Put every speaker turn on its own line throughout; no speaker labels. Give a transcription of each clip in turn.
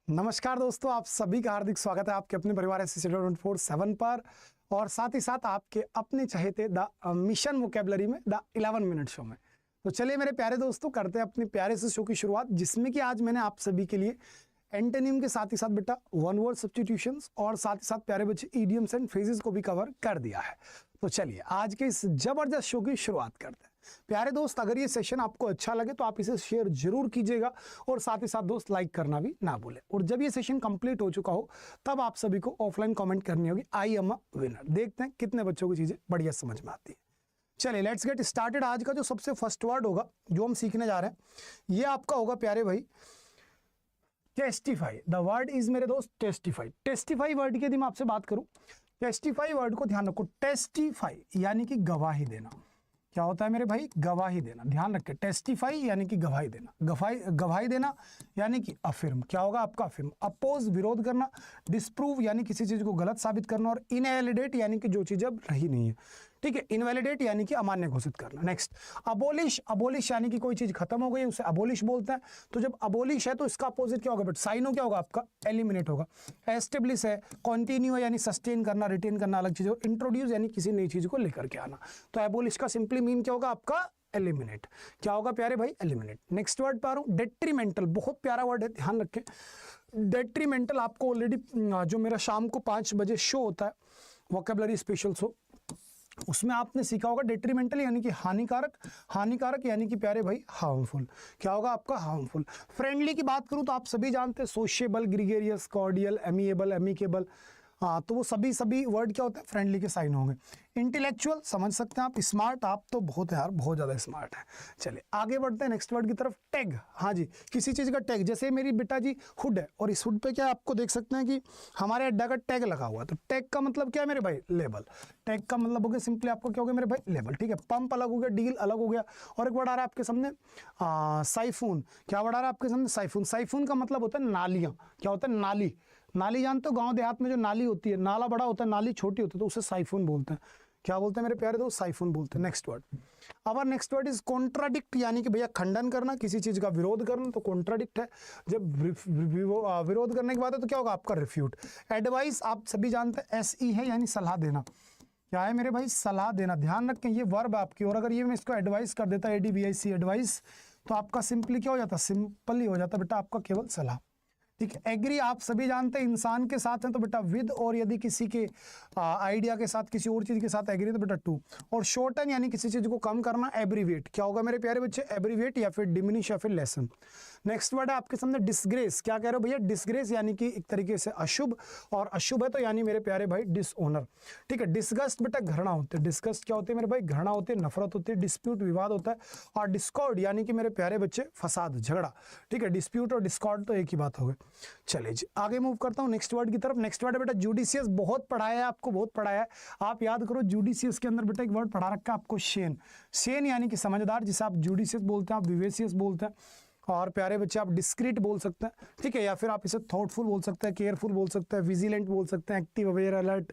नमस्कार दोस्तों, आप सभी का हार्दिक स्वागत है आपके अपने परिवार SCCT 24/7 पर और साथ ही साथ आपके अपने चहेते द मिशन वोकेबलरी में द 11 मिनट शो में। तो चलिए मेरे प्यारे दोस्तों, करते हैं अपने प्यारे से शो की शुरुआत, जिसमें कि आज मैंने आप सभी के लिए एंटोनिम के साथ ही साथ बेटा वन वर्ड सब्स्टिट्यूशंस और साथ ही साथ प्यारे बच्चे इडियम्स एंड फ्रेजेस को भी कवर कर दिया है। तो चलिए आज के इस जबरदस्त शो की शुरुआत करते हैं। प्यारे दोस्त, अगर ये सेशन आपको अच्छा लगे तो आप इसे शेयर जरूर कीजिएगा और साथ ही साथ दोस्त लाइक करना भी ना भूलें। और जब ये सेशन कंप्लीट हो चुका हो तब आप सभी को ऑफलाइन कमेंट करनी होगी आई एम अ विनर। देखते हैं कितने बच्चों को चीजें बढ़िया समझ में आती है। चलिए लेट्स गेट स्टार्टेड। आज का जो सबसे फर्स्ट वर्ड होगा जो हम सीखने जा रहे हैं ये आपका होगा प्यारे भाई टेस्टिफाई। द वर्ड इज मेरे दोस्त टेस्टिफाई। टेस्टिफाई वर्ड की यदि मैं आपसे बात करूं, टेस्टिफाई वर्ड को ध्यान रखो। टेस्टिफाई यानी कि गवाही देना। क्या होता है मेरे भाई? गवाही देना। ध्यान रखें, टेस्टिफाई यानी कि गवाही देना। गवाही देना यानी कि अफर्म। क्या होगा आपका? अफर्म। अपोज विरोध करना। डिस्प्रूव यानी किसी चीज को गलत साबित करना। और इनवैलिडेट यानी कि जो चीज अब रही नहीं है। ठीक है, इनवैलिडेट यानी कि अमान्य घोषित करना। Next abolish. अबोलिश यानी कि कोई चीज खत्म हो गई उसे अबोलिश बोलते हैं। तो जब अबोलिश है तो इसका अपोजिट क्या होगा? बट साइनो क्या होगा आपका? एलिमिनेट होगा। एस्टेब्लिश है, कंटिन्यू है यानी सस्टेन करना, रिटेन करना अलग चीज हो। इंट्रोड्यूस यानी किसी नई चीज को लेकर के आना। तो एबोलिश का सिंपली मीन क्या होगा आपका? एलिमिनेट। क्या होगा प्यारे भाई? एलिमिनेट। नेक्स्ट वर्ड पर डेट्रीमेंटल। बहुत प्यारा वर्ड है, ध्यान रखें। डेट्रीमेंटल आपको ऑलरेडी जो मेरा शाम को 5 बजे शो होता है वोकेबलरी स्पेशल शो, उसमें आपने सीखा होगा डेट्रीमेंटल यानी कि हानिकारक। हानिकारक यानी कि प्यारे भाई हार्मफुल। क्या होगा आपका? हार्मफुल। फ्रेंडली की बात करूं तो आप सभी जानते हैं sociable, gregarious, cordial, amiable, amicable. हाँ, तो वो सभी वर्ड क्या होते हैं? फ्रेंडली के साइन होंगे। इंटेलेक्चुअल समझ सकते हैं आप। स्मार्ट, आप तो बहुत है यार, बहुत ज़्यादा स्मार्ट है। चलिए आगे बढ़ते हैं नेक्स्ट वर्ड की तरफ। टैग। हाँ जी, किसी चीज़ का टैग। जैसे मेरी बेटा जी हुड है और इस हुड पे क्या आपको देख सकते हैं कि हमारे अड्डा का टैग लगा हुआ है। तो टैग का मतलब क्या है मेरे भाई? लेबल। टैग का मतलब हो गया सिंपली आपको क्या हो गया मेरे भाई? लेबल। ठीक है, पंप अलग हो गया, डील अलग हो गया। और एक वर्ड आ रहा है आपके सामने साइफून। क्या वर्ड आ रहा है आपके सामने? साइफून। साइफून का मतलब होता है नालियाँ। क्या होता है? नाली। नाली जानते हो, गांव देहात में जो नाली होती है, नाला बड़ा होता है, नाली छोटी होती है, तो उसे साइफून बोलते हैं। क्या बोलते हैं मेरे प्यारे दोस्त? साइफून बोलते हैं। Next word, our next word is contradict यानी कि भैया खंडन करना, किसी चीज का विरोध करना। तो कॉन्ट्राडिक्ट है। जब विरोध करने के बाद है तो क्या होगा आपका? रिफ्यूट। एडवाइस आप सभी जानते हैं SE है यानी सलाह देना। क्या है मेरे भाई? सलाह देना। ध्यान रखें ये वर्ब आपकी, और अगर ये मैं इसको एडवाइस कर देता ADVIC एडवाइस, तो आपका सिंपली क्या हो जाता? सिंपल ही हो जाता बेटा आपका केवल सलाह। ठीक है। एग्री आप सभी जानते हैं इंसान के साथ है तो बेटा विद, और यदि किसी के आइडिया के साथ, किसी और चीज के साथ एग्री तो बेटा टू। और शॉर्टन यानी किसी चीज को कम करना। एब्रीविएट। क्या होगा मेरे प्यारे बच्चे? एब्रीविएट या फिर डिमिनिश या फिर लेसन। नेक्स्ट वर्ड है आपके सामने डिसग्रेस। क्या कह रहे हो भैया? डिसग्रेस यानी कि एक तरीके से अशुभ, और अशुभ है तो यानी मेरे प्यारे भाई डिसऑनर। ठीक है। डिस्गस्ट बेटा घृणा होते हैं। डिस्गस्ट क्या होते हैं मेरे भाई? घृणा होती है, नफरत होती है। डिस्प्यूट विवाद होता है। और डिस्कॉर्ड यानी कि मेरे प्यारे बच्चे फसाद, झगड़ा। ठीक है, डिस्प्यूट और डिस्कॉर्ड तो एक ही बात हो गई। चलिए जी आगे मूव करता हूं नेक्स्ट वर्ड की तरफ। नेक्स्ट वर्ड है बेटा जुडिशियस। बहुत पढ़ाया है आपको, बहुत पढ़ाया है। आप याद करो जुडिशियस के अंदर बेटा एक वर्ड पढ़ा रखा है आपको, शेन। शेन यानी कि समझदार, जिसे आप जुडिशियस बोलते हैं, आप विवेशियस बोलते हैं। और प्यारे बच्चे आप डिस्क्रीट बोल सकते हैं। ठीक है, या फिर आप इसे थॉटफुल बोल सकते हैं, केयरफुल बोल सकते हैं, विजिलेंट बोल सकते हैं, active, aware, alert,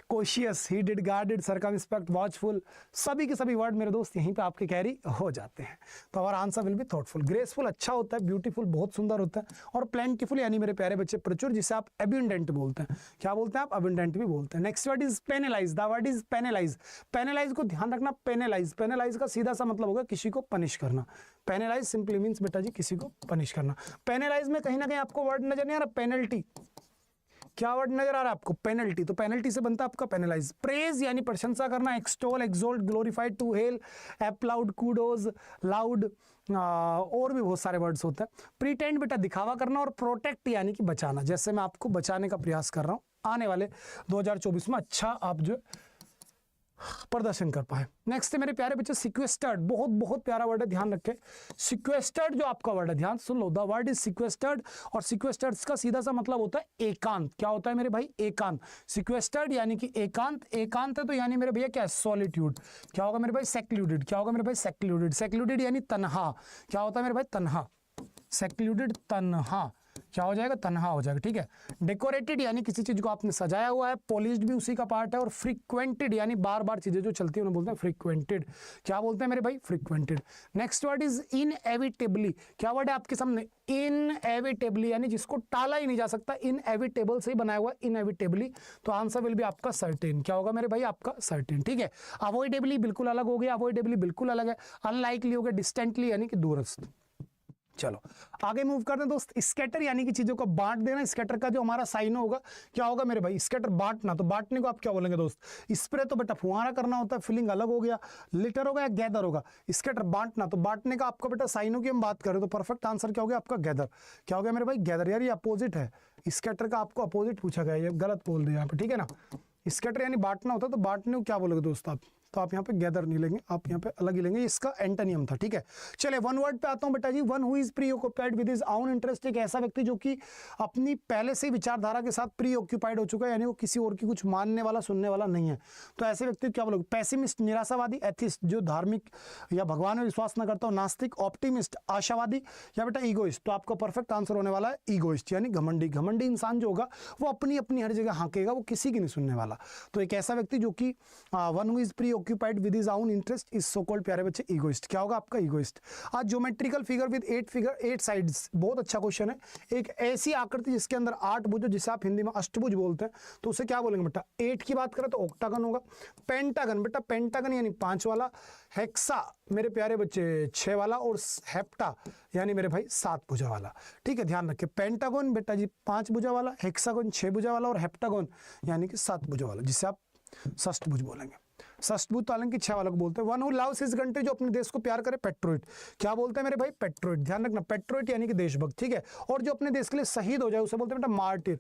cautious, heeded, guarded, circumspect, watchful. सभी के सभी वर्ड मेरे दोस्त यहीं पे आपके कैरी हो जाते हैं। तो हमारा answer will be thoughtful. Graceful अच्छा होता है, ब्यूटीफुल बहुत सुंदर होता है, और प्लेंटीफुल यानी मेरे प्यारे बच्चे प्रचुर, जिसे आप अबंडेंट बोलते हैं। क्या बोलते हैं आप? अबंडेंट भी बोलते हैं। Next word is penalise. The word is penalise. Penalise को ध्यान रखना। पेनलाइज, पेनलाइज का सीधा सा मतलब होगा किसी को पनिश करना। पेनलाइज सिंपली मीन्स बेटा जी किसी को पनिश करना। पेनलाइज में कहीं ना कहीं आपको वर्ड नजर नहीं आ रहा? पेनल्टी। क्या वर्ड नजर आ रहा है आपको? पेनल्टी। तो पेनल्टी से बनता है आपका पेनलाइज। प्रेज यानी प्रशंसा करना। Extol, exalt, glorified, to hail, applaud, kudos, laud, और भी बहुत सारे वर्ड्स होते हैं। प्रीटेंड बेटा दिखावा करना। और प्रोटेक्ट यानी कि बचाना। जैसे मैं आपको बचाने का प्रयास कर रहा हूं, आने वाले 2024 में अच्छा आप जो प्रदर्शन कर पाए। नेक्स्ट है मेरे प्यारे बच्चे सिक्वेस्टर्ड। बहुत बहुत प्यारा वर्ड है, ध्यान रखें। सिक्वेस्टर्ड जो आपका वर्ड है, ध्यान सुन लो। द वर्ड इज सिक्वेस्टर्ड, और सिक्वेस्टर्ड का सीधा सा मतलब होता है एकांत। क्या होता है मेरे भाई? एकांत। सिक्वेस्टर्ड यानी कि एकांत। एकांत है तो यानी मेरे भैया क्या है? सॉलिट्यूड। क्या होगा मेरे भाई? सेक्लूडेड। क्या होगा मेरे भाई? सेक्लूडेड। सेक्लूडेड यानी तन्हा। क्या होता है मेरे भाई? तन्हा। सेक्लूडेड, तन्हा। क्या हो जाएगा, तन्हा हो जाएगा। ठीक है, डेकोरेटेड यानी किसी चीज को आपने सजाया हुआ है, पॉलिश्ड भी उसी का पार्ट है, और फ्रीक्वेंटेड यानी बार बार चीजें जो चलती है उन्हें बोलते हैं फ्रीक्वेंटेड। क्या बोलते हैं मेरे भाई, frequented. Next word is inevitably. क्या वर्ड है आपके सामने, इनएविटेबली यानी जिसको टाला ही नहीं जा सकता, इनएविटेबल से ही बनाया हुआ, इनएविटेबली। तो आंसर विल बी आपका सर्टेन। क्या होगा मेरे भाई, आपका सर्टेन। ठीक है, अवॉइडेबली बिल्कुल अलग हो गया, अवॉइडेबली बिल्कुल अलग है, अनलाइकली हो गया, डिस्टेंटली यानी कि दूरस्थ। चलो आगे मूव करते हैं दोस्त। स्कैटर यानी कि चीजों को बांट देना। स्कैटर का जो हमारा साइन होगा क्या होगा मेरे भाई, स्कैटर बांटना। तो बांटने को आप क्या बोलेंगे दोस्त, स्प्रे तो बेटा फुहारा करना होता है, फिलिंग अलग हो गया, लिटर होगा या गैदर होगा। स्कैटर बांटना, तो बांटने का आपका बेटा साइनों की हम बात करें तो परफेक्ट आंसर क्या हो गया आपका, गैदर। क्या हो गया मेरे भाई, गैदर। यार ये अपोजिट है, स्कैटर का आपको अपोजिट पूछा गया, ये गलत बोल दिया यहाँ पे। ठीक है ना, स्कैटर यानी बांटना होता है, तो बांटने को क्या बोलोगे दोस्त आप, तो आप यहाँ पे गैदर नहीं लेंगे, आप यहाँ पे अलग ही लेंगे, इसका एंटोनियम था। ठीक है, चले वन वर्ड पे आता हूँ बेटा जी। One who is preoccupied with his own interest, एक ऐसा व्यक्ति जो कि अपनी पहले से विचारधारा के साथ प्री ऑक्यूपाइड हो चुका है, यानी वो किसी और की कुछ मानने वाला सुनने वाला नहीं है। तो ऐसे व्यक्ति क्या बोलोगे, पैसिमिस्ट निराशावादी, एथिस्ट जो धार्मिक या भगवान में विश्वास न करता हो, नास्तिक, ऑप्टिमिस्ट आशावादी, या बेटा ईगोइस्ट। तो आपका परफेक्ट आंसर होने वाला है ईगोइस्ट यानी घमंडी। घमंडी इंसान जो होगा वो अपनी अपनी हर जगह हाँकेगा, वो किसी की नहीं सुनने वाला। तो एक ऐसा व्यक्ति जो कि one who is preoccupied with his own interest is so called, प्यारे बच्चे, ईगोइस्ट। क्या होगा आपका, ईगोइस्ट। आज ज्योमेट्रिकल फिगर विद 8 साइड्स, बहुत अच्छा क्वेश्चन है। एक ऐसी आकृति जिसके अंदर 8 भुज, जिसे आप हिंदी में अष्टभुज बोलते हैं, तो उसे क्या बोलेंगे बेटा, 8 की बात करें तो ऑक्टागन होगा। पेंटागन बेटा, पेंटागन यानी 5 वाला, हेक्सा मेरे प्यारे बच्चे 6 वाला, और हेप्टा यानी मेरे भाई 7 भुजा वाला। ठीक है, ध्यान रखिए, पेंटागन बेटा जी 5 भुजा वाला, हेक्सागन 6 भुजा वाला, और हेप्टागन यानी कि 7 भुजा वाला, जिसे आप षष्ठभुज बोलेंगे। षष्ठभुज तो हालांकि 6 वाला को बोलते हैं। One who loves his country, जो अपने देश को प्यार करे, पेट्रोइट। क्या बोलते हैं मेरे भाई, पेट्रोइट। ध्यान रखना, पेट्रोइट यानी कि देशभक्त। ठीक है, और जो अपने देश के लिए शहीद हो जाए उसे बोलते हैं बेटा मार्टिर।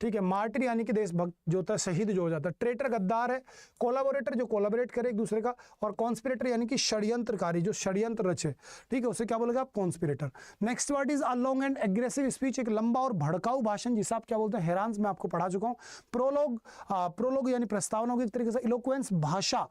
ठीक है, मार्टिर यानी कि देशभक्त जो होता है, शहीद जो हो जाता है। ट्रेटर गद्दार है, कोलाबोरेटर जो कोलाबोरेट करे एक दूसरे का, और कॉन्स्पिरेटर यानी कि षड्यंत्रकारी जो षड्यंत्र रचे। ठीक है, उसे क्या बोलेगा आप, conspirator. Next word is a long and aggressive speech, एक लंबा और भड़काऊ भाषण, जिसे आप क्या बोलते हैं, हेरांस। मैं आपको पढ़ा चुका हूँ। प्रोलोग यानी प्रस्तावना होगी एक तरीके से। इलोक्वेंस भाषा,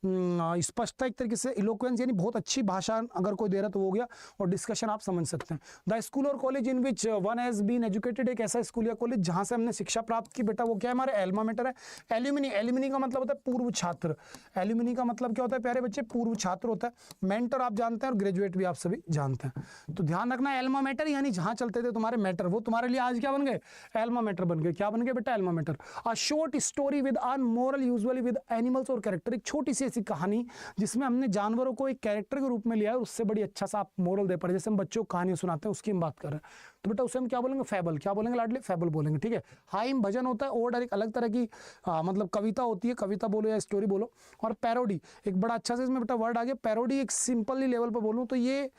स्पष्टता एक तरीके से। इलोक्वेंस यानी बहुत अच्छी भाषा अगर कोई दे रहा तो वो हो गया, और डिस्कशन आप समझ सकते हैं। द स्कूल और college in which one has been educated, एक ऐसा स्कूल या कॉलेज जहां से हमने शिक्षा प्राप्त की बेटा, वो क्या है हमारे एल्मा मेटर है। एल्यूमिनी, एल्यूमिनी का मतलब होता है पूर्व छात्र। एल्यूमिनी का मतलब क्या होता है प्यारे बच्चे, पूर्व छात्र होता है। मेंटर आप जानते हैं, और ग्रेजुएट भी आप सभी जानते हैं। तो ध्यान रखना, एल्मा मेटर यानी जहां चलते थे तुम्हारे मैटर, वो तुम्हारे लिए आज क्या बन गए, एल्मा मेटर बन गए। क्या बन गए बेटा, alma mater. A short story with an moral, usually with animals और कैरेक्टर, एक छोटी सी ऐसी कहानी जिसमें हमने जानवरों को एक कैरेक्टर के रूप में लिया है, उससे बड़ी अच्छा सा आप मोरल दे पड़े। जैसे हम बच्चों को कहानियां सुनाते हैं, उसकी हम बात कर रहे हैं, तो बेटा उसे हम क्या बोलेंगे, फैबल। क्या बोलेंगे लाडले, फैबल बोलेंगे। ठीक है, हाइम भजन होता है, ओड एक अलग तरह की मतलब कविता होती है, कविता बोलो या स्टोरी बोलो। और पैरोडी एक बड़ा अच्छा से इसमें बेटा वर्ड आ गया। पैरोडी एक सिंपली लेवल पर बोलूँ तो ये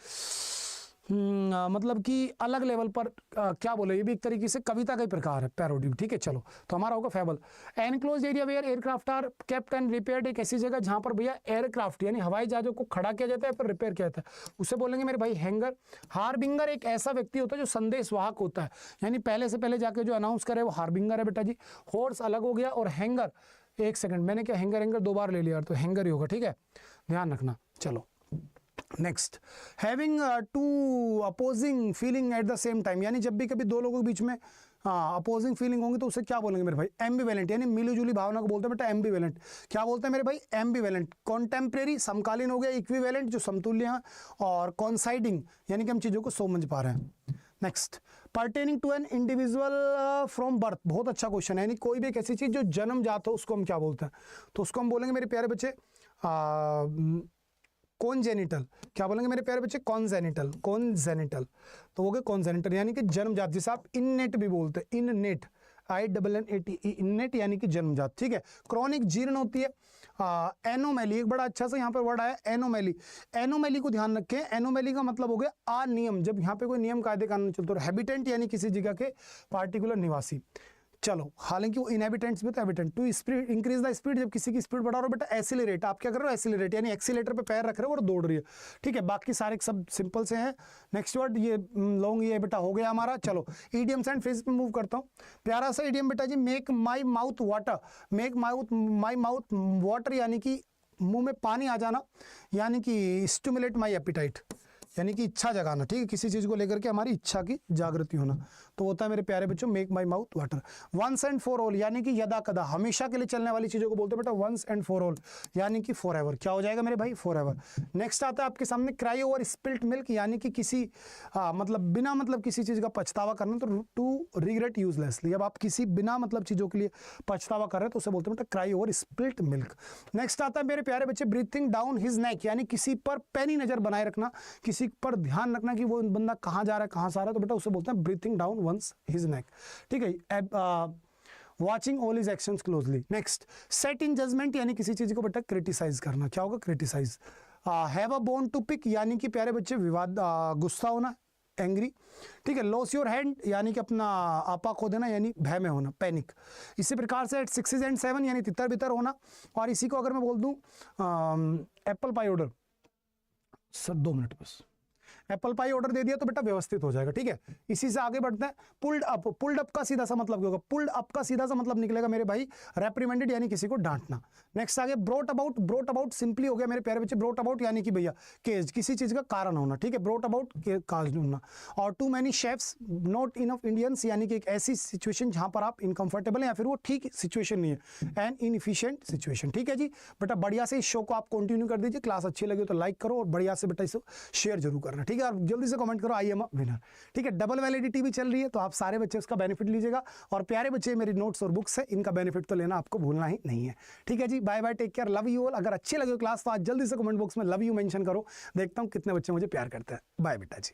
मतलब कि अलग लेवल पर क्या बोले, ये भी एक तरीके से कविता का ही प्रकार है, पैरोडी। ठीक है, चलो तो हमारा होगा fable. Enclose area where aircraft are kept and repaired, एक ऐसी जगह जहां पर भैया एयरक्राफ्ट यानी हवाई जहाजों को खड़ा किया जाता है फिर रिपेयर किया जाता है, उसे बोलेंगे मेरे भाई हैंगर। हार्बिंगर एक ऐसा व्यक्ति होता है जो संदेशवाहक होता है, यानी पहले से पहले जाके जो अनाउंस करे वो हार्बिंगर है बेटा जी। हॉर्स अलग हो गया, और हैंगर, एक सेकंड मैंने क्या हैंगर हैंगर 2 बार ले लिया, तो हैंगर ही होगा। ठीक है, ध्यान रखना। चलो next, having to opposing feeling at the same time, यानी जब भी कभी 2 लोगों के बीच में अपोजिंग फीलिंग होंगी तो उसे क्या बोलेंगे मेरे भाई, एम्बिवेलेंट, यानी मिलीजुली भावना को बोलते हैं बेटा एम्बिवेलेंट। क्या बोलते हैं मेरे भाई, एम्बिवेलेंट। कॉन्टेम्परेरी समकालीन हो गया, इक्विवेलेंट जो समतुल्य है, और कॉन्साइडिंग यानी कि हम चीज़ों को समझ पा रहे हैं। Next, pertaining to an individual from birth, बहुत अच्छा क्वेश्चन है, यानी कोई भी एक ऐसी चीज़ जो जन्मजात हो उसको हम क्या बोलते हैं, तो उसको हम बोलेंगे मेरे प्यारे बच्चे कॉन्जेनिटल। क्या बोलेंगे मेरे प्यारे बच्चे, कॉन्जेनिटल। कॉन्जेनिटल तो हो गए कॉन्जेनिटल यानी कि जन्मजात, जिसे आप इननेट भी बोलते हैं, इननेट, INNAT, इननेट यानी कि जन्मजात। ठीक है, क्रॉनिक जीर्ण होती है। एनोमैली एक बड़ा अच्छा सा यहाँ पर वर्ड आया, एनोमैली। एनोमैली को ध्यान रखें, एनोमैली का मतलब हो गया अनियम, जब यहाँ पे कोई नियम कायदे कानून चलते हो। हैबिटेंट यानी किसी जगह के पार्टिकुलर निवासी। चलो, हालांकि वो इनहेबिटेंट्स भी तो habitant. To speed increase the speed, जब किसी की स्पीड बढ़ा रहे हो बेटा। एसिलरेट, आप क्या कर रहे हो, एसिलरेट यानी एक्सीलेटर पे पैर रख रहे हो और दौड़ रही है। ठीक है, बाकी सारे सब सिंपल से हैं। नेक्स्ट वर्ड ये लॉन्ग, ये बेटा हो गया हमारा। चलो इडियम्स एंड फ्रेजेस पे मूव करता हूँ। प्यारा सा इडियम बेटा जी, make my mouth water. Make my mouth water यानी कि मुंह में पानी आ जाना, यानी कि स्टिमुलेट माई एपिटाइट। यानी कि इच्छा जगाना, ठीक है, किसी चीज को लेकर के हमारी इच्छा की जागृति होना, तो होता है मेरे प्यारे बच्चों make my mouth water. Once and for all यानी कि यदा कदा, हमेशा के लिए चलने वाली चीजों को बोलते हैं बेटा वंस एंड फॉर ऑल, यानी कि फॉर एवर। क्या हो जाएगा मेरे भाई? For ever. नेक्स्ट आता है आपके सामने क्राई ओवर स्पिल्ट मिल्क, यानी कि किसी मतलब बिना मतलब किसी चीज का पछतावा करना, तो टू रिग्रेट यूजलेसली। अब आप किसी बिना मतलब चीजों के लिए पछतावा कर रहे हैं तो उसे बोलते हैं बेटा cry over spilt milk. Next आता है मेरे प्यारे बच्चे ब्रीथिंग डाउन हिज नेक, यानी किसी पर पैनी नजर बनाए रखना, किसी पर ध्यान रखना कि वो बंदा कहाँ जा रहा है कहाँ से आ रहा है, तो बेटा उसे बोलते हैं breathing down one's his neck, ठीक है। Watching all his actions closely. Next sit in judgement, यानी किसी चीज को बेटा क्रिटिसाइज करना। क्या होगा? Criticise. Have a bone to pick, यानी कि प्यारे बच्चे विवाद, गुस्सा होना, एंग्री, ठीक है। लॉस योर हैंड, यानी कि अपना आपा खो देना, यानी भय में होना, पैनिक। इसी प्रकार से 6 and 7 यानी तितर बितर होना। और इसी को अगर मैं बोल दूं apple pie order, sir 2 minute बस, एप्पल पाई ऑर्डर दे दिया तो बेटा व्यवस्थित हो जाएगा, ठीक है। इसी से आगे बढ़ते हैं। पुल्ड अप, पुल्ड अप का सीधा सा मतलब क्या होगा? पुल्ड अप का सीधा सा मतलब निकलेगा मेरे भाई रेप्रिमेंडेड, यानी किसी को डांटना। नेक्स्ट आगे brought about, brought about simply हो गया मेरे प्यारे बच्चे, ब्रोट अबाउट यानी कि भैया केज, किसी चीज का कारण होना, ठीक है, ब्रोट अबाउट काज होना। और too many chefs not enough Indians, यानी कि एक ऐसी सिचुएशन जहां पर आप इनकंफर्टेबल हैं या फिर वो ठीक सिचुएशन नहीं है, एन इनएफिशिएंट सिचुएशन, ठीक है जी। बेटा बढ़िया से इस शो को आप कंटिन्यू कर दीजिए, क्लास अच्छी लगी तो लाइक करो और बढ़िया से बेटा इसे शेयर जरूर करना, ठीक है। और जल्दी से कमेंट करो आई एम अ विनर, ठीक है। डबल वैलिडिटी भी चल रही है तो आप सारे बच्चे उसका बेनिफिट लीजिएगा। और प्यारे बच्चे मेरी नोट्स और बुक्स है, इनका बेनिफिट तो लेना आपको भूलना ही नहीं है, ठीक है जी। Bye bye, take care, love you all. अगर अच्छी लगी क्लास तो आज जल्दी से कमेंट बॉक्स में लव यू मेंशन करो, देखता हूं कितने बच्चे मुझे प्यार करते हैं। बाय बेटा जी।